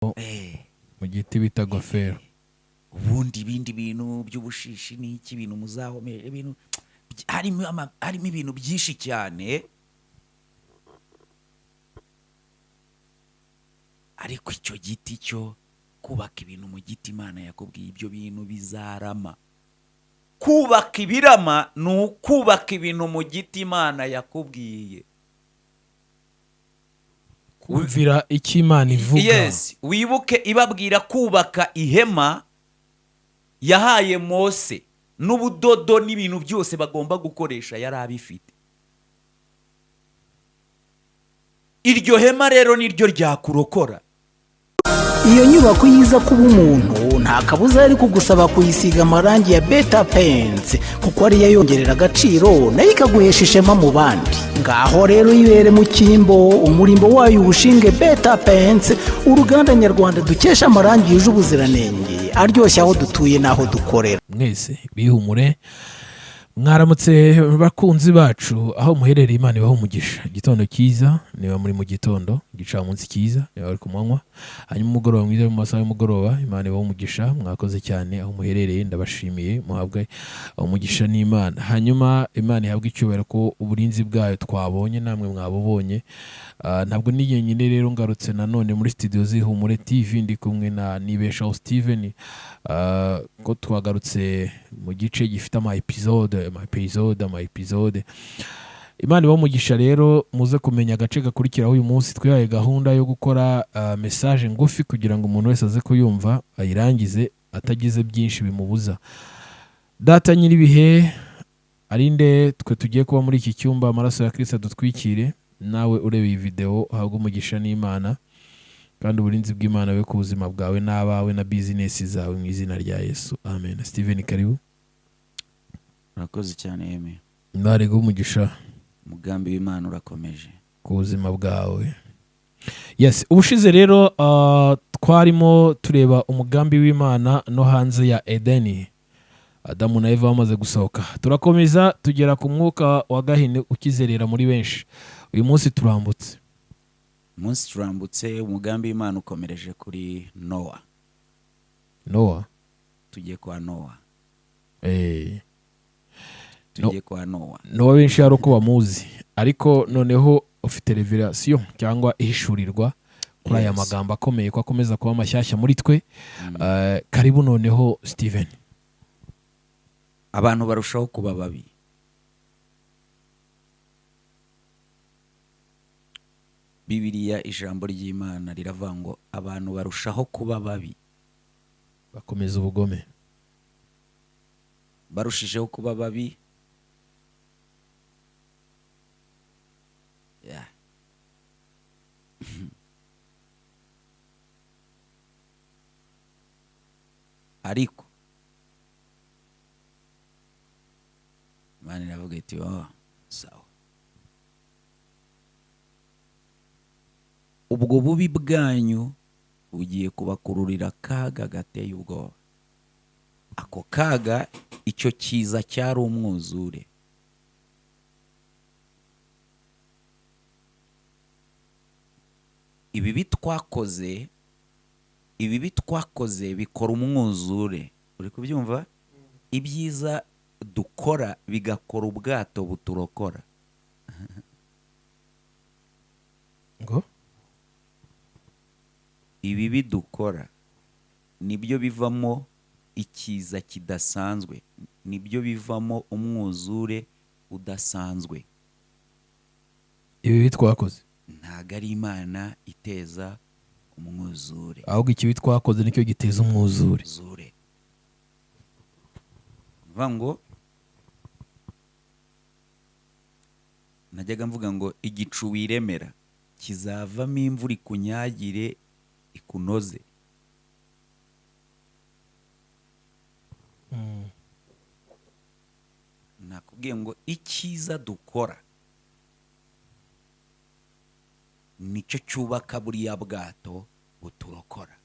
eh mu giti bita gofero. ubundi ibindi bintu by'ubushishi n'iki bintu muzahomera ibintu harimo ibintu byinshi cyane, ariko icyo giti cyo kubaka ibintu mu giti Imana yakubwiye ibyo bintu bizarama. Kubaka ibirama ni ukubaka ibintu mu giti Imana yakubwiye. Kumvira icyo Imana ivuga. Yes, wibuke ibabwira kubaka ihema yahaye Mose n'ubudodo n'ibintu byose bagomba gukoresha yari abifite. Iryo hema rero niryo ryakurokora. Iyo nyubako yiza kuba umuntu nta kabuza yari kugusaba kuyisiga amarangi ya Beta Paints kuko ariyo yongerera agaciro nayo ikaguhesha ishema mu bandi. Ngaho rero ibere mu cyimbo umurimbo wayo ubushinge Beta Paints, uruganda nyarwanda dukesha amarangi yuje ubuziranenge aryoshye aho dutuye n'aho dukorera. Mwese bihumure, mwaramutse bakunzi bacu aho muherereye, Imana ibahe umugisha. Igitondo cyiza niba muri mu gitondo, gicamunsi cyiza niba ari ku manywa, hanyuma umugoroba mwiza mu masaha y'umugoroba, Imana ibahe umugisha. Mwakoze cyane aho muherereye, ndabashimiye, muhabwe umugisha n'Imana. Hanyuma Imana ihabwe icyubahiro ko uburinzi bwayo twabonye namwe mwabubonye. Ntabwo ni nyine rero ngarutse nanone muri studio z'Ihumure TV, ndi kumwe na Nibeshaho Steven, ko twagarutse mu gice gifite ama episode. Imana ibahe umugisha. Rero muze kumenya agace gakurikiraho uyu munsi. Twihaye gahunda yo gukora message ngufi kugira ngo umuntu wese aze kuyumva ayirangize atagize byinshi bimubuza. Data nyiribihe arinde twe tugiye kuba muri iki cyumba, amaraso ya Kristo dutwikire. Nawe ureba iyi video uhabwe umugisha n'Imana, kandi uburinzi bw'Imana bwe ku buzima bwawe n'abawe na business zawe mu izina rya Yesu, amen. Steven, karibu. Urakoze cyane Eme. Imana iguhe umugisha. Umugambi w'Imana urakomeje ku buzima bwawe. Yes, ubushize rero twarimo tureba umugambi w'Imana no hanze ya Edeni. Adamu na Eva bamaze gusohoka, turakomeza tugera ku mwuka wa gahini ukizerera muri benshi. Uyu munsi turambutse umugambi w'Imana ukomereje kuri Nowa. Tugiye kwa Nowa. Nowa benshi hari uko bamuzi, ariko noneho ufite revelation cyangwa ihishurirwa kuri aya magambo akomeye ko akomeza kuba amashyashya muri twe. Karibu noneho Steven. Abantu barushaho kuba babi. Bibiliya ijambo ry'Imana riravuga ngo abantu barushaho kuba babi, bakomeza ubugome. Barushijeho kuba babi, ariko Imana iravuga iti sawa, ubwo bubi bwanyu bugiye kubakururira akaga gateye ubwoba. Ako kaga icyo kiza cyari umwuzure. Ibibi twakoze bikora umwuzure. Uri kubyumva? Ibyiza dukora bigakora ubwato buturokora. Ngo ibibi dukora nibyo bivamo ikiza kidasanzwe, nibyo bivamo umwuzure udasanzwe. Ibi twakoze ntago ari Imana iteza umwuzure, ahubwo ikibi twakoze nicyo giteza umwuzure. Vuga ngo najyaga mvuga ngo igicu wiremera kizavamo imvura ikunyagire ikunoze. Nakubwiye ngo icyiza dukora nicyo cyubaka buriya bwato buturokora.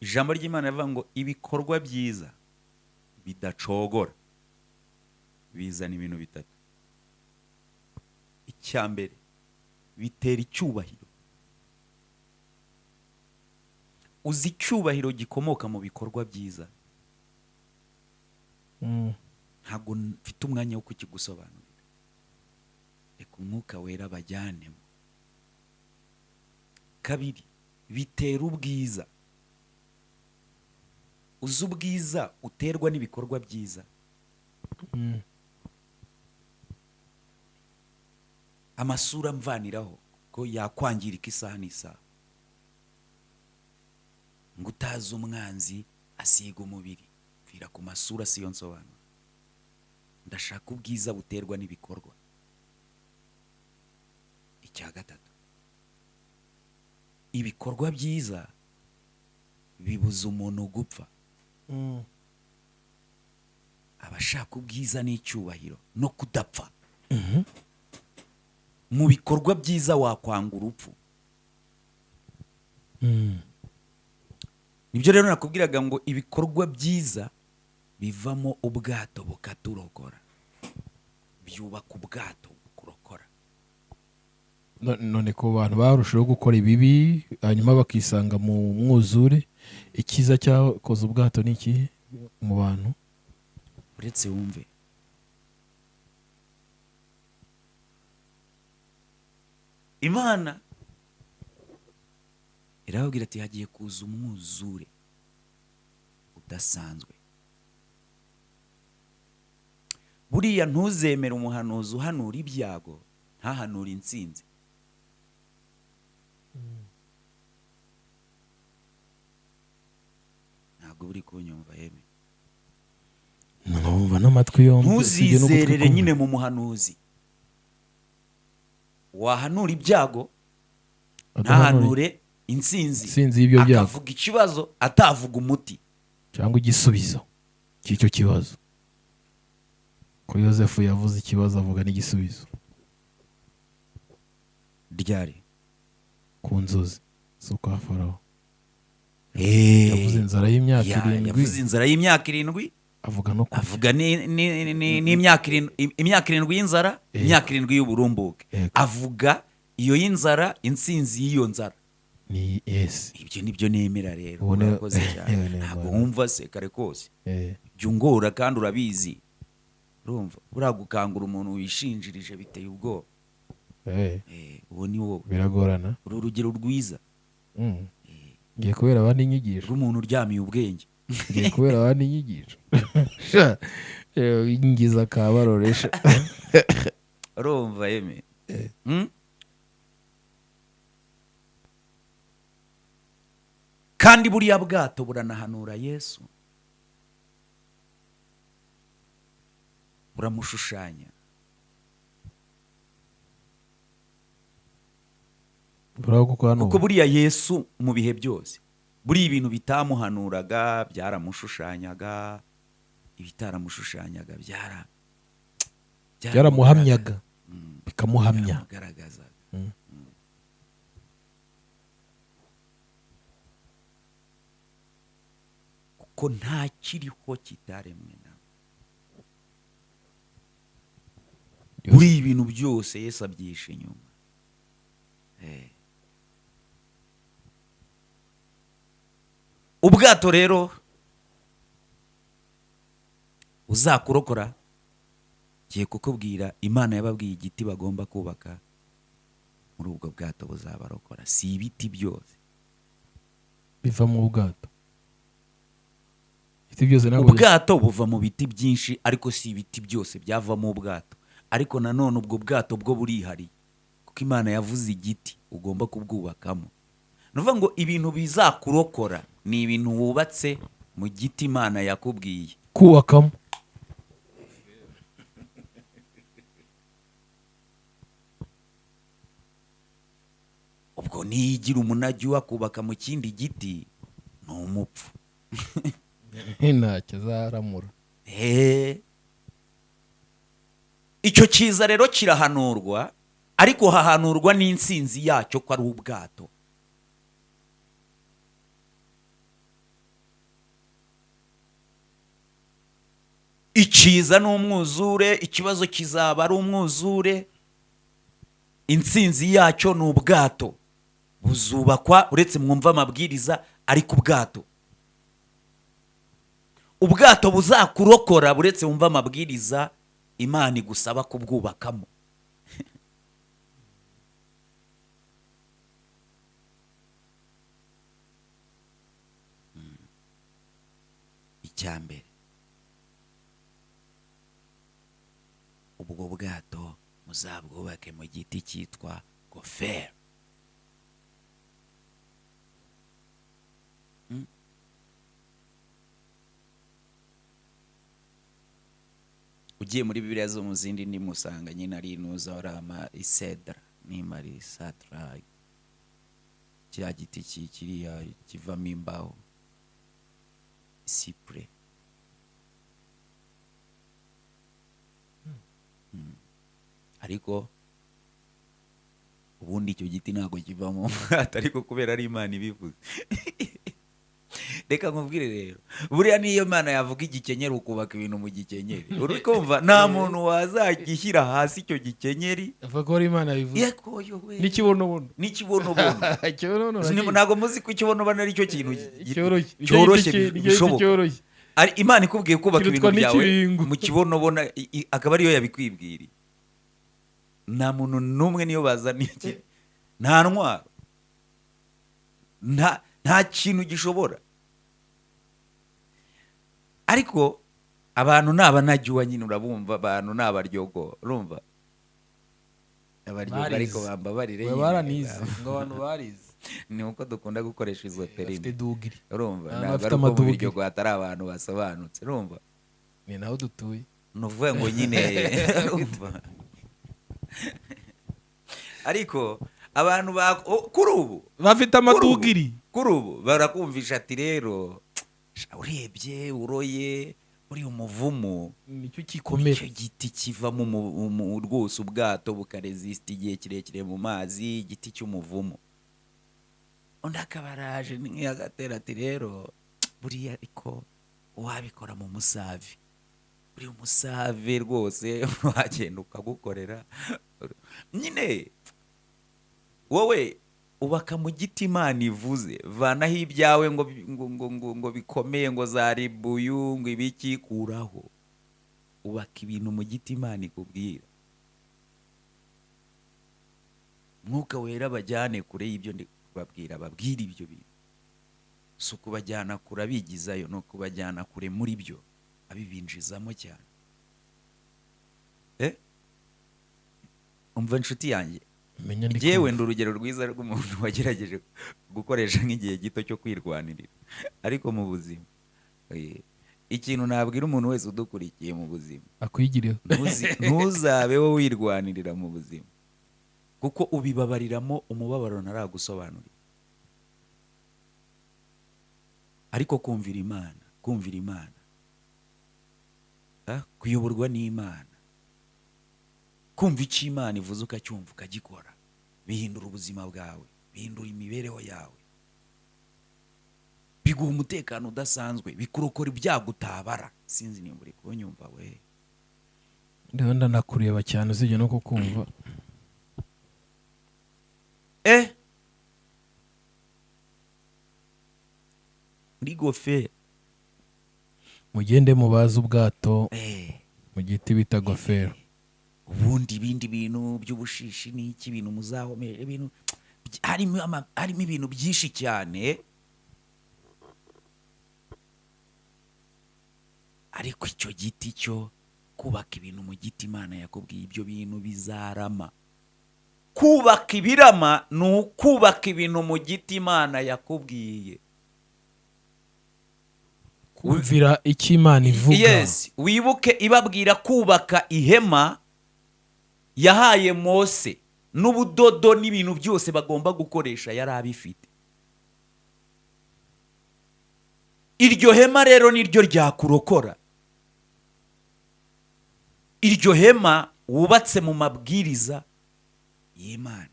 Ijambo ry'Imana rivuga ngo ibikorwa byiza bidacogora bizana ibintu bitatu. Icya mbere, bitera icyubahiro. Uzi icyubahiro gikomoka mu bikorwa byiza? Ntabwo mfite umwanya wo kukigusobanurira, reka umwuka wera bajyanemo. Kabiri, bitera ubwiza. Uzi ubwiza uterwa n'ibikorwa byiza? Amasura mvaniraho ko yakwangirika isaha n'isaha, ngo utazi umwanzi asiga umubiri, mvira ku masura siyo nsobanura. Ndashaka ubwiza buterwa n'ibikorwa. Icya gatatu, ibikorwa byiza bibuza umuntu gupfa. Abashaka ubwiza n'icyubahiro no kudapfa. Mu bikorwa byiza wakwanga urupfu. Nibyo rero nakubwiraga ngo ibikorwa byiza bivamo ubwato bukaturokora, byubaka ubwato bukurokora. none ko bantu barushaho gukora ibibi hanyuma bakisanga mu mwuzure, ikiza cyakoze ubwato ni iki mu bantu? Uretse wumve, Imana irababwira ati hagiye kuza umwuzure udasanzwe. Buriya ntuzemere umuhanuzi uhanura ibyago ntahanura intsinzi. Ntabwo buri kunyumva yeme. Numva n'amatwi yombi. Ntuzizerere nyine mu muhanuzi wahanura ibyago ntahanure intsinzi y'ibyo byago, akavuga ikibazo atavuga umuti cyangwa igisubizo cy'icyo kibazo. Ko Yosefu yavuze ikibazo avuga n'igisubizo. Ryari? Ku nzozi zo kwa Farawo. Yavuze inzara y'imyaka 7. Yavuze inzara y'imyaka 7. Avuga no avuga n'imyaka 7 y'inzara, imyaka 7 y'uburumbuke. Avuga iyo y'inzara, intsinzi y'iyo nzara. Ni yes. Ibyo nibyo nemera rero. Urakoze cyane. Ntabwo wumva se kare kose. Byungora kandi urabizi. Urumva uragukangura umuntu wishinjirije biteye ubwoba. Uwo ni wowe. Biragorana. Uru rugero rwiza. Ngiye kubera abandi inyigisho. Umuntu uryamiye ubwenge. Ngiye kubera abandi inyigisho. Ingiza kabaroresha. Urumva yeme. Kandi buriya bwato buranahanura Yesu, buramushushanya. Kuko buriya Yesu mu bihe byose, buriya ibintu bitamuhanuraga byaramushushanyaga, ibitaramushushanyaga byaramuhamyaga, bikamuhamya. Ko nta kiriho kitaremwe nawe. Buri ibintu byose Yesu abyishe inyuma. Ubwato rero uzakurokora, giye kukubwira Imana yababwiye igiti bagomba kubaka muri ubwo bwato buzabarokora. Si ibiti byose biva mu bwato. Ubwato buva mu biti byinshi, ariko si ibiti byose byava mu bwato. Ariko nanone ubwo bwato bwo burihariye, kuko Imana yavuze igiti ugomba kubwubakamo. Nuvuga ngo ibintu bizakurokora ni ibintu wubatse mu giti Imana yakubwiye kubakamo. Ubwo niyigira umunajyi wakubaka mu kindi giti ni umupfu. Ntacyo zaramura. Icyo cyiza rero kirahanurwa, ariko hahanurwa n'intsinzi yacyo ko ari ubwato. iciza n'umwuzure, ikibazo kizaba ari umwuzure, intsinzi yacyo ni ubwato buzubakwa, uretse mwumva amabwiriza ari ku bwato. Ubwato buzakurokora buretse wumva amabwiriza Imana igusaba kubwubakamo. Icyambere, ubwo bwato muzabwubake mu giti cyitwa goferi. Ugiye muri Bibiliya zo mu zindi ndimi usanga nyine ari inuza orama isedra n'imari satra, kiriya giti kiriya kivamo imbaho, sipure. Ariko ubundi icyo giti ntabwo kivamo ubwato, ariko kubera ari Imana ibivuze. Reka nkubwire rero, buriya niyo Imana yavuga igikenyeri ukubaka ibintu mu gikenyeri, uri kumva nta muntu wazagishyira hasi icyo gikenyeri. avuga ko ari Imana bivuze. Yego yowe. N'ikibonobono. Ntabwo muzi ko ikibonobono ari cyo kintu cyoroshye bishoboka. Imana ikubwiye kubaka ibintu byawe mu kibonobono, akaba ariyo yabikwibwiriye. Nta muntu n'umwe niyo bazana iki, nta ntwaro, nta kintu gishobora. Ariko abantu ni abanajyuwa nyine, urabumva, abantu ni abaryogo, urumva abaryogo, ariko bambabarire baranize ngo abantu barize. Ni uko dukunda gukoresha izo terimi, urumva, ntabwo ari uko mu biryogo hatari abantu basobanutse, urumva, ni naho dutuye. ni ukuvuga ngo nyine urumva. Ariko abantu kuri ubu bafite amadugiri, kuri ubu barakumvisha ati rero urebye uroye uri umuvumo, nicyo gikomeye, icyo giti kivamo rwose ubwato bukarezisita igihe kirekire mu mazi, igiti cy'umuvumo. Undi akaba araje nk'iyagatera ati rero buriya ariko wabikora mu musave, uri umusave rwose wagenda ukagukorera nyine. Wowe ubaka mu giti Imana ivuze, vanaho ibyawe ngo bikomeye, ngo za ribuyu, ngo ibiki, kuraho, ubaka ibintu mu giti Imana ikubwira. Mwuka Wera bajyane kure y'ibyo ndi kubabwira, babwire ibyo bintu. Si ukubajyana kure abigizayo, no kubajyana kure muri byo abibinjizamo cyane. Umva inshuti yanjye, yewe ndi urugero rwiza rw'umuntu wagerageje gukoresha nk'igihe gito cyo kwirwanirira. Ariko mu buzima, ikintu nabwira umuntu wese udukurikiye mu buzima, akwigireho, ntuzabeho wirwanirira mu buzima, kuko ubibabariramo umubabaro ntaragusobanurira. Ariko kumvira Imana, kuyoborwa n'Imana, kumva icyo Imana ivuze ukacyumva ukagikora, bihindura ubuzima bwawe, bihindura imibereho yawe, biguha umutekano udasanzwe, bikurokora ibyagutabara. Sinzi nimba uri kunyumva we. Ndiho ndanakureba cyane usibye no kukumva. Muri goferi mugende mubaze ubwato mu giti bita goferi. Ubundi ibindi bintu by'ubushishi n'iki, ibintu muzahomera, ibintu harimo ibintu byinshi cyane. Ariko icyo giti cyo kubaka ibintu mu giti Imana yakubwiye ibyo bintu bizarama. Kubaka ibirama ni ukubaka ibintu mu giti Imana yakubwiye. Kumvira icyo Imana ivuga. Yes, wibuke ibabwira kubaka ihema yahaye Mose, n'ubudodo n'ibintu byose bagomba gukoresha yari abifite. Iryo hema rero niryo ryakurokora. Iryo hema wubatse mu mabwiriza y'Imana.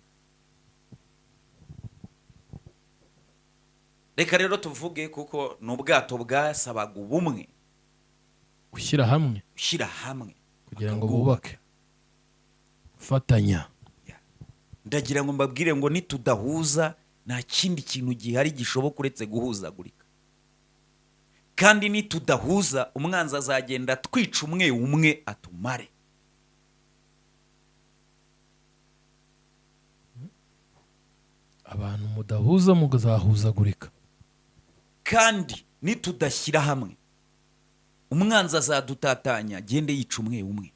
Reka rero tuvuge, kuko n'ubwato bwasabaga ubumwe. gushyira hamwe gushyira hamwe kugira ngo bubake, fatanya. ndagira ngo mbabwire ngo nitudahuza nta kindi kintu gihari gishoboka uretse guhuzagurika, kandi nitudahuza umwanzi azagenda twica umwe umwe atumare. Abantu mudahuza muzahuzagurika, kandi nitudashyira hamwe umwanzi azadutatanya agende yica umwe umwe.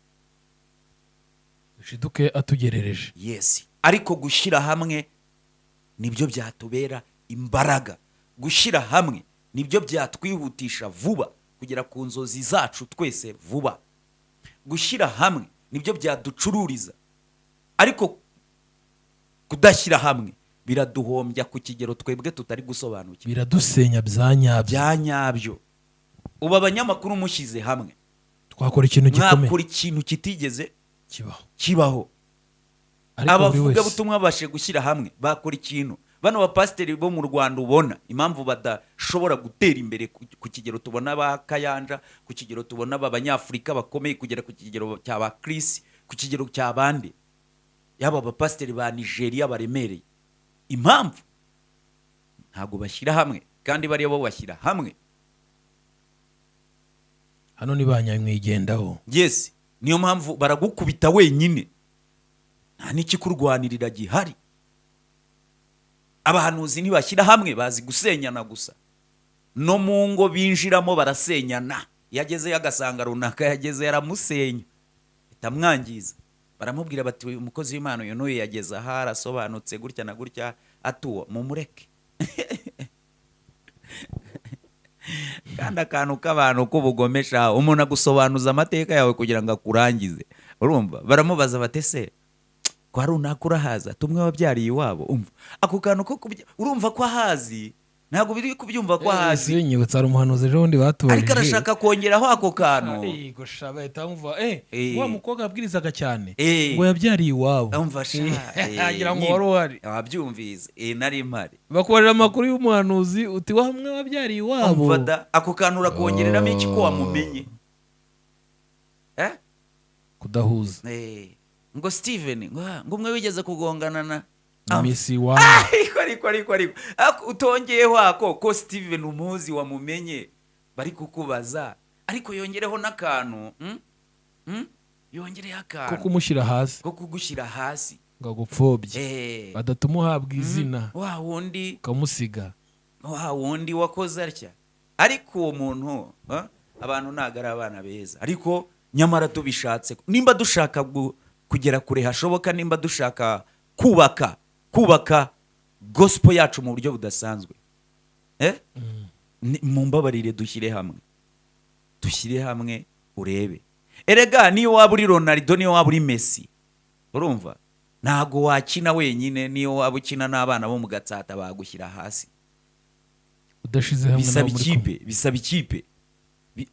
dushiduke atugerereje. Yes, ariko gushyira hamwe nibyo byatubera imbaraga, gushyira hamwe nibyo byatwihutisha vuba kugera ku nzozi zacu twese vuba, gushyira hamwe nibyo byaducururiza. Ariko kudashyira hamwe biraduhombya ku kigero twebwe tutari gusobanukirwa, biradusenya bya nyabyo. bya nyabyo. ubu abanyamakuru mushyize hamwe twakora ikintu gikomeye, mwakora ikintu kitigeze kibaho. abavugabutumwa babashe gushyira hamwe bakora ikintu. Bano bapasiteri bo mu Rwanda ubona impamvu badashobora gutera imbere ku kigero tubona ba Kayanja, ku kigero tubona abanyafurika bakomeye, kugera ku kigero cya ba Chris, ku kigero cya bande, yaba bapasiteri ba Nigeria baremereye. Impamvu ntabwo bashyira hamwe, kandi bariya bo bashyira hamwe. Hano ni banyamwigendaho. Yes, niyo mpamvu baragukubita wenyine, nta n'ikikurwanirira gihari. Abahanuzi ntibashyira hamwe, bazi gusenyana gusa. No mu ngo binjiramo barasenyana, yagezeyo agasanga runaka yageze yaramusenya bitamwangiza. Baramubwira bati uyu mukozi w'Imana uyu n'uyu yageze aha arasobanutse gutya na gutya, atuwa mumureke. Kandi akantu k'abantu k'ubugomesha, umuntu agusobanuza amateka yawe kugira ngo akurangize. Urumva baramubaza batese kwa runaka urahaza, tumwe wabyariye iwabo. Umva ako kantu ko urumva ko ahazi, ntabwo biri kubyumva ko ahazi. Sinyibutsa ari umuhanuzi ejo bundi batoje, ariko arashaka kongeraho ako kantu. Yego shaba itamva wa mukobwa abwirizaga cyane ngo yabyariye iwabo. Umva sha agira ngo wari uhari, ababyumvize nari mpari. bakorera amakuru y'umuhanuzi uti wamwe wabyariye iwabo. Umva da ako kantu urakongereramo iki ko wamumenye? Kudahuza. Ngo Steven ngo umwe wigeze kugongana na Misi wa ariko utongeyeho ako ko Steven umuzi wamumenye, bari kukubaza ariko yongereho n'akantu yongereho akantu ko kumushyira hasi, ko kugushyira hasi ngo agupfobye, badatuma uhabwa izina, wa wundi ukamusiga, wa wundi wakoze atya. Ariko uwo muntu abantu ntago ari abana beza. Ariko nyamara tubishatse, nimba dushaka kugera kure hashoboka, nimba dushaka kubaka gospel yacu mu buryo budasanzwe, mumbabarire dushyire hamwe urebe. Erega niyo waba uri Ronaldo, niyo waba uri Messi, urumva ntago wakina wenyine. Niyo waba ukina n'abana bo mu Gatsata bagushyira hasi. udashize hamwe bisaba ikipe,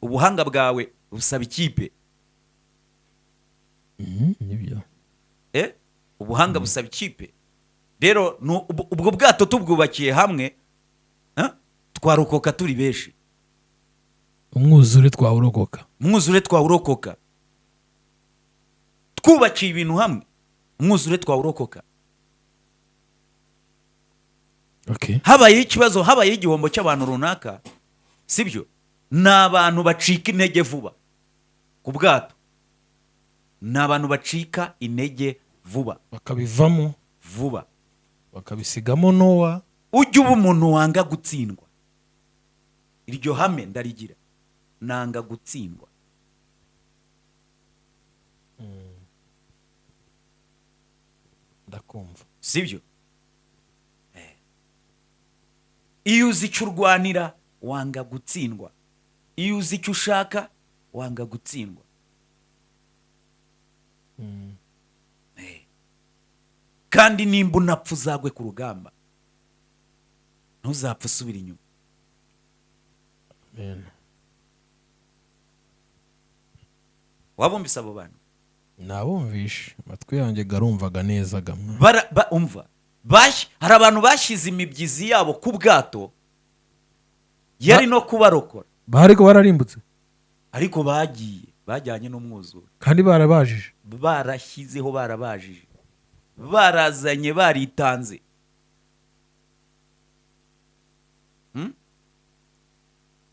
ubuhanga bwawe busaba ikipe. Nibyo. Ubuhanga busaba ikipe. Rero ubwo bwato tubwubakiye hamwe, twarokoka turi benshi. Umwuzure twawurokoka. Twubakiye ibintu hamwe, umwuzure twawurokoka. Habaye ikibazo, habaye igihombo cy'abantu runaka, sibyo? Ni abantu bacika intege vuba ku bwato, ni abantu bacika intege vuba, bakabivamo vuba, bakabisigamo Nowa. ujye uba umuntu wanga gutsindwa. Iryo hame ndarigira, nanga gutsindwa. Ndakumva, sibyo? Iyo uzi icyo urwanira wanga gutsindwa, iyo uzi icyo ushaka wanga gutsindwa. Kandi nimba unapfa uzagwe ku rugamba, ntuzapfa usubira inyuma. Wabumvise abo bantu? Nabumvishe, amatwi yanjye garumvaga neza gamwe. Umva, hari abantu bashyize imibyizi yabo ku bwato, yari no kubarokora. Ariko bararimbutse. ariko bajyanye n'umwuzure, kandi barabajije, barashyizeho, barabajije, barazanye, baritanze.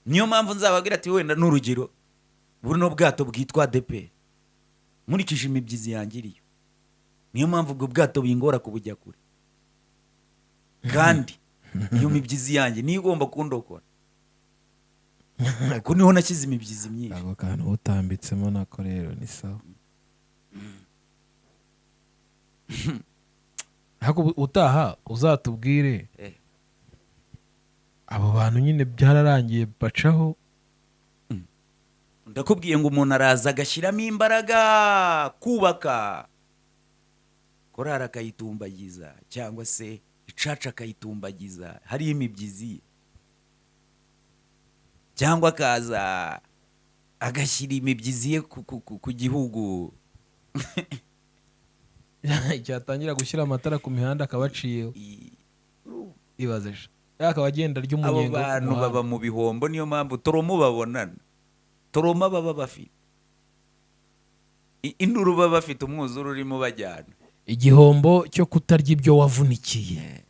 Niyo mpamvu nzababwira ati wenda n'urugero, buno bwato bwitwa ADEPR, nkurikije imibyizi yangiriye, niyo mpamvu ubwo bwato bingora kubujya kure, kandi iyo mibyizi yanjye niyo igomba kundokora, kuko niho nashyize imibyizi myinshi. ako kantu utambitsemo nako rero ni sawa. ariko utaha uzatubwire abo bantu nyine byararangiye bacaho. Ndakubwiye ngo umuntu araza agashyiramo imbaraga kubaka, korari akayitumbagiza, cyangwa se icaca akayitumbagiza, hariyo imibyizi, cyangwa akaza agashyira imibyizi ye ku gihugu. cyatangira gushyira amatara ku mihanda akabaciyeho, ibazeje akaba agenda ry'umunyenga. Abo bantu baba mu bihombo, niyo mpamvu toromo babonana, toroma baba bafite induru, baba bafite umwuzure urimo bajyana, igihombo cyo kutarya ibyo wavunikiye.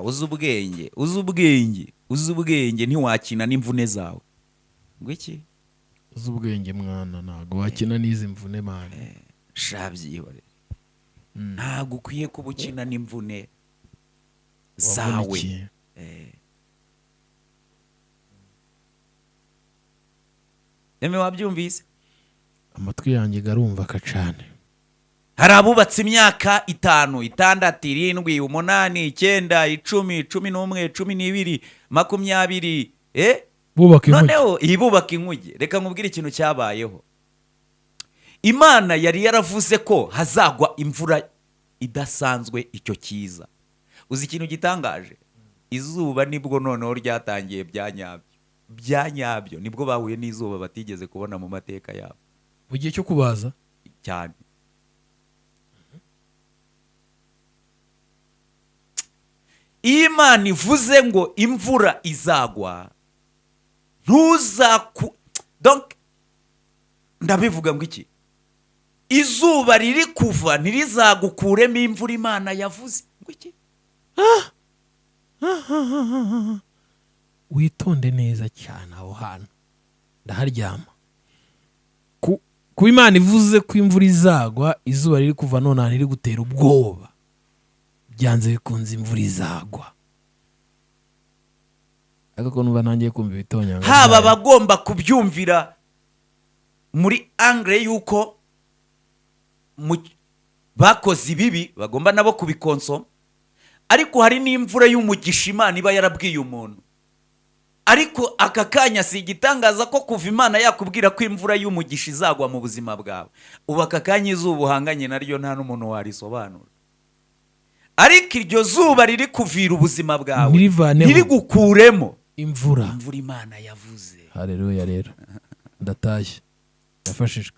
uzi ubwenge, uzi ubwenge, uzi ubwenge, ntiwakina n'imvune zawe. ngo iki? uzi ubwenge mwana, ntabwo wakina n'izi mvune mani. byihore, ntabwo ukwiye kuba ukina n'imvune zawe. Eme wabyumvise? Amatwi yanjye garumva cyane. Hari abubatse imyaka 5, 6, 7, 8, 9, 10, 11, 12, 20, bubaka inkuge. noneho ibubaka inkuge. Reka nkubwire ikintu cyabayeho. Imana yari yaravuze ko hazagwa imvura idasanzwe, icyo kiza. Uzi ikintu gitangaje? Izuba nibwo noneho ryatangiye byanyabyo, nibwo bahuye n'izuba batigeze kubona mu mateka yabo, mu gihe cyo kubaza cyane. Imana ivuze ngo imvura izagwa, donc ndabivuga ngo iki? Izuba riri kuva ntirizagukuremo imvura Imana yavuze. Ngo iki? witonde neza cyane aho hantu, ndaharyama. Ku Imana ivuze ko imvura izagwa, izuba riri kuva none riri gutera ubwoba, byanze bikunze imvura izagwa. ariko numva nangiye kumva ibitonyanga. Haba bagomba kubyumvira muri angle yuko bakoze ibibi bagomba nabo kubikonsoma, ariko hari n'imvura y'umugisha Imana iba yarabwiye umuntu. Ariko aka kanya si igitangaza ko kuva Imana yakubwira ko imvura y'umugisha izagwa mu buzima bwawe, ubu aka kanya izuba uhanganye naryo nta n'umuntu warisobanura. Ariko iryo zuba riri kuvira ubuzima bwawe, riri gukuremo imvura Imana yavuze. Haleluya. Rero ndatashye, yafashijwe.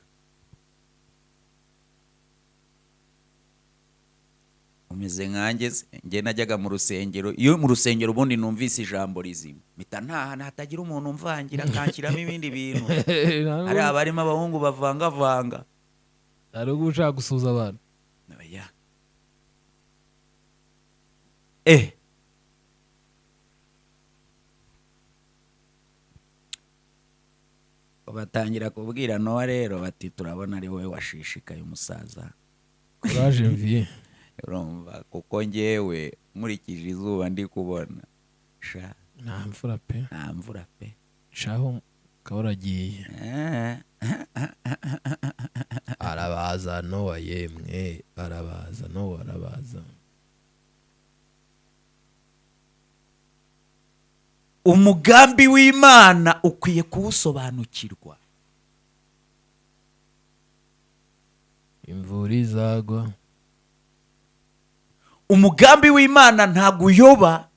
Umeze nkanjye, njye najyaga mu rusengero, iyo mu rusengero ubundi numvise ijambo rizima mpita ntaha, hatagira umuntu umvangira akanshyiramo ibindi bintu. hari abarimo abahungu bavangavanga, hari ubwo ushaka gusuza abantu. batangira kubwira Nowa rero bati turabona ari wowe washishikaye umusaza. Courage mvie. Urumva kuko ngewe nkurikije izuba ndi kubona nta mvura pe shaho kauragiye. arabaza Nowa, yemwe arabaza Nowa, arabaza. Umugambi w'Imana ukwiye kuwusobanukirwa. Imvura izagwa. Umugambi w'Imana ntago uyoba,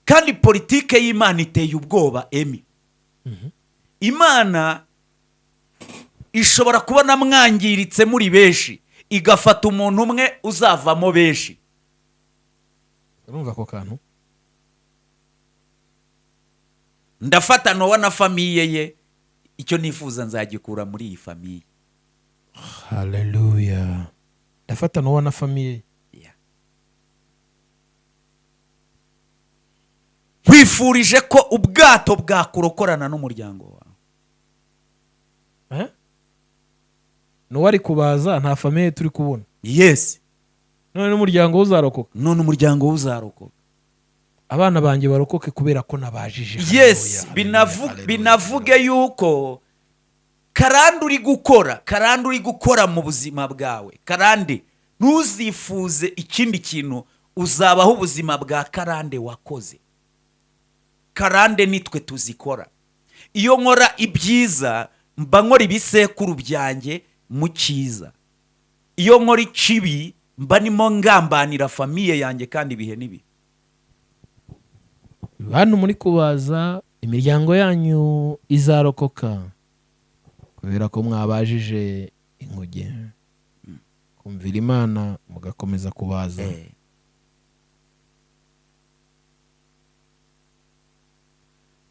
kandi politike y'Imana iteye ubwoba. Imana ishobora kubona mwangiritse muri benshi, igafata umuntu umwe uzavamo benshi. Urumva ko kantu? ndafata Nowa na famiye ye, icyo nifuza nzagikura muri iyi famiye. haleluya. ndafata Nowa na famiye. nkwifurije ko ubwato bwakurokorana n'umuryango wawe. Nowa ari kubaza, nta famiye turi kubona. Yes. none n'umuryango we uzarokoka. None umuryango we uzarokoka. abana banjye barokoke kubera ko nabajije. Yes. Binavuge yuko karande uri gukora mu buzima bwawe. Karande ntuzifuze ikindi kintu, uzabaho ubuzima bwa karande wakoze. Karande nitwe tuzikora. Iyo nkora ibyiza mba nkora ibisekuru byanjye mu cyiza. Iyo nkora ikibi mba nimo ngambanira famiye yanjye kandi ibihe nibi. Hano muri kubaza, imiryango yanyu izarokoka kubera ko mwabajije inkuge, kumvira Imana mugakomeza kubaza.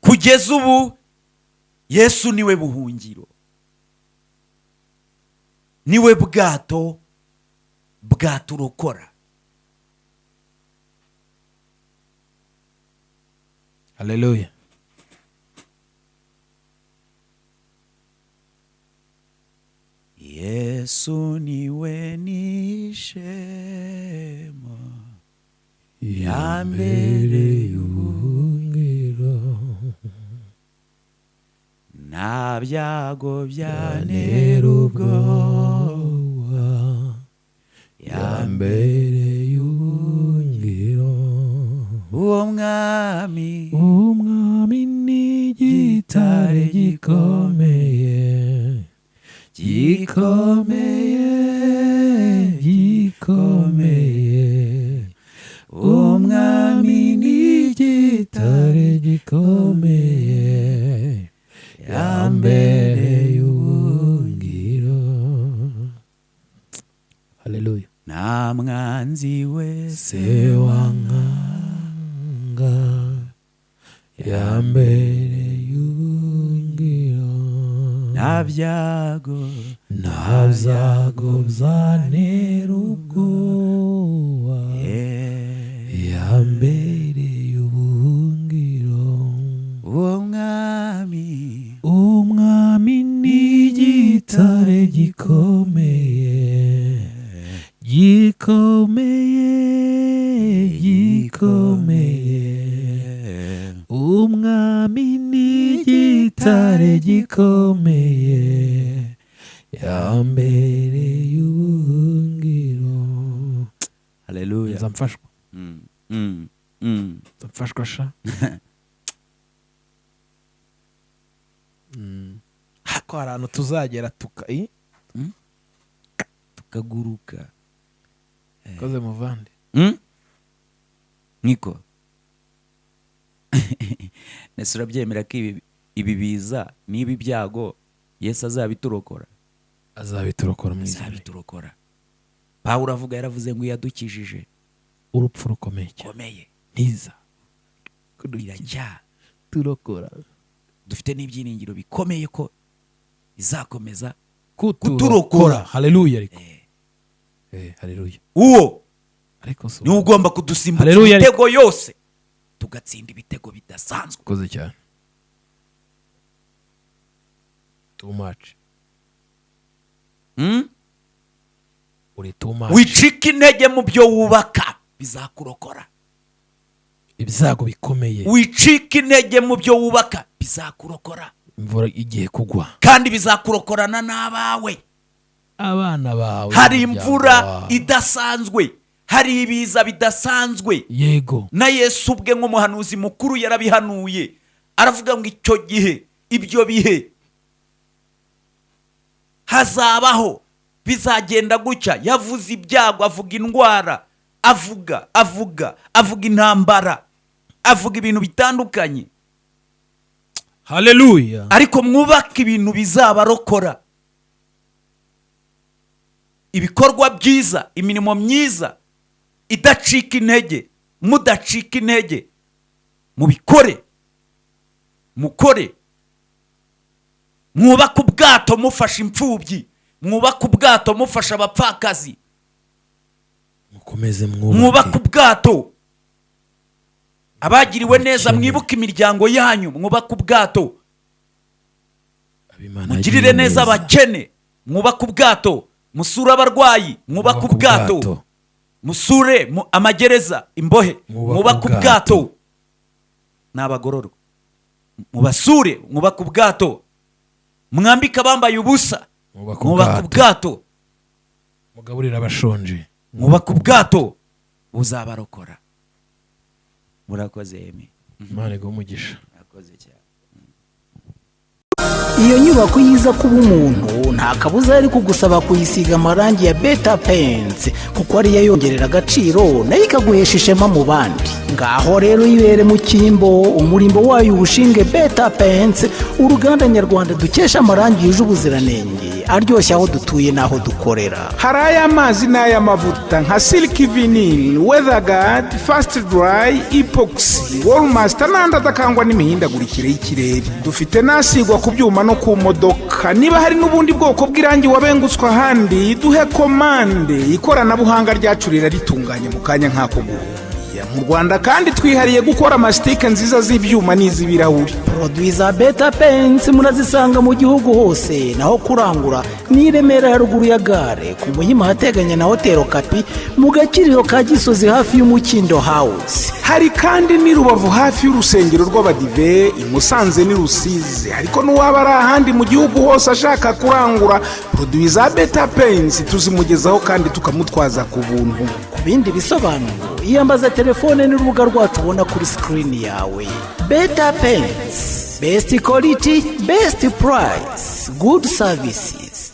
Kugeza ubu Yesu niwe buhungiro, niwe bwato bwaturokora. haleluya. Yesu niwe nishema ya mbere y'ubuhungiro, nta byago byantera ubwoba, ya mbere y'ubuhungiro. Uwo mwami ni igitare gikomeye, gikomeye. Umwami ni igitare gikomeye, ya mbere y'ubuhungiro. haleluya. nta mwanzi wese se wankanga, ya mbere y'ubuhungiro. nta byago byantera ubwoba, ya mbere y'ubuhungiro. umwami ni igitare gikomeye, umwami ni igitare gikomeye, ya mbere y'ubuhungiro. haleluya. nzamfashwa nzamfashwa sha. ko hari ahantu tuzagera tukaguruka. koze muvande. Niko nese urabyemera ko ibi biza n'ibi byago Yesu azabiturokora? Azabiturokora mu izina. Azabiturokora. Pawulo avuga, yaravuze ngo yadukijije urupfu rukomeye ntiza irajya turokora. dufite n'ibyiringiro bikomeye ko izakomeza kuturokora. haleluya. Ariko haleluya, uwo ariko ni ugomba kudusimbutsa ibitego yose tugatsinda ibitego bidasanzwe. koze cyane. too much. uri too much. wicika intege mu byo wubaka, bizakurokora. ibyago bikomeye. wicika intege mu byo wubaka, bizakurokora. imvura igiye kugwa kandi bizakurokorana n'abawe, abana bawe. hari imvura idasanzwe, hari ibiza bidasanzwe. yego. na Yesu ubwe nk'umuhanuzi mukuru yarabihanuye, aravuga ngo icyo gihe, ibyo bihe hazabaho, bizagenda gutya. yavuze ibyago, avuga indwara, avuga intambara, avuga ibintu bitandukanye. haleluya. ariko mwubake ibintu bizabarokora, ibikorwa byiza, imirimo myiza idacika intege, mudacika intege, mubikore mukore, mwubake ubwato mufasha imfubyi, mwubake ubwato mufasha abapfakazi, mukomeze mwubake ubwato abagiriwe neza, mwibuke imiryango yanyu, mwubake ubwato mugirire neza abakene, mwubake ubwato musure abarwayi, mwubake ubwato musure amagereza, imbohe, mwubake ubwato n'abagororwa, mubasure, mwubake ubwato mwambike abambaye ubusa, mwubake ubwato mugaburira abashonje, mwubake ubwato buzabarokora. murakoze Imana iguhe umugisha. murakoze cyane. iyo nyubako yiza kuba umuntu nta kabuza yari kugusaba kuyisiga amarangi ya Beta Paints kuko ariyo yongerera agaciro nayo ikaguhesha ishema mu bandi. Ngaho rero yibere mu cyimbo, umurimbo wayo ubushinge Beta Paints, uruganda nyarwanda dukesha amarangi yuje ubuziranenge aryoshye aho dutuye n'aho dukorera. hari ay'amazi n'ay'amavuta nka silky vinyl, weatherguard, fast dry, epoxy, wallmaster n'andi adakangwa n'imihindagurikire y'ikirere. dufite n'asigwa ku byuma no ku modoka. niba hari n'ubundi bwoko bw'irangi wabengutswe ahandi, duhe komande. ikoranabuhanga ryacu riraritunganya mu kanya nk'ako guhumbya. mu Rwanda kandi twihariye gukora amasitike nziza z'ibyuma n'iz'ibirahuri. Produit za Beta Paints murazisanga mu gihugu hose, naho kurangura ni i Remera ya ruguru ya gare ku Muhima hateganye na Hotel Kapi, mu Gakiriro ka Gisozi hafi y'Umukindo House. hari kandi n'i Rubavu hafi y'urusengero rw'Abadive, i Musanze n'i Rusizi. ariko n'uwaba ari ahandi mu gihugu hose ashaka kurangura produit za Beta Paints tuzimugezaho kandi tukamutwaza ku buntu. Ku bindi bisobanuro iyambaza telefone n'urubuga rwacu ubona kuri screen yawe. Beta Paints, best quality, best price, good services.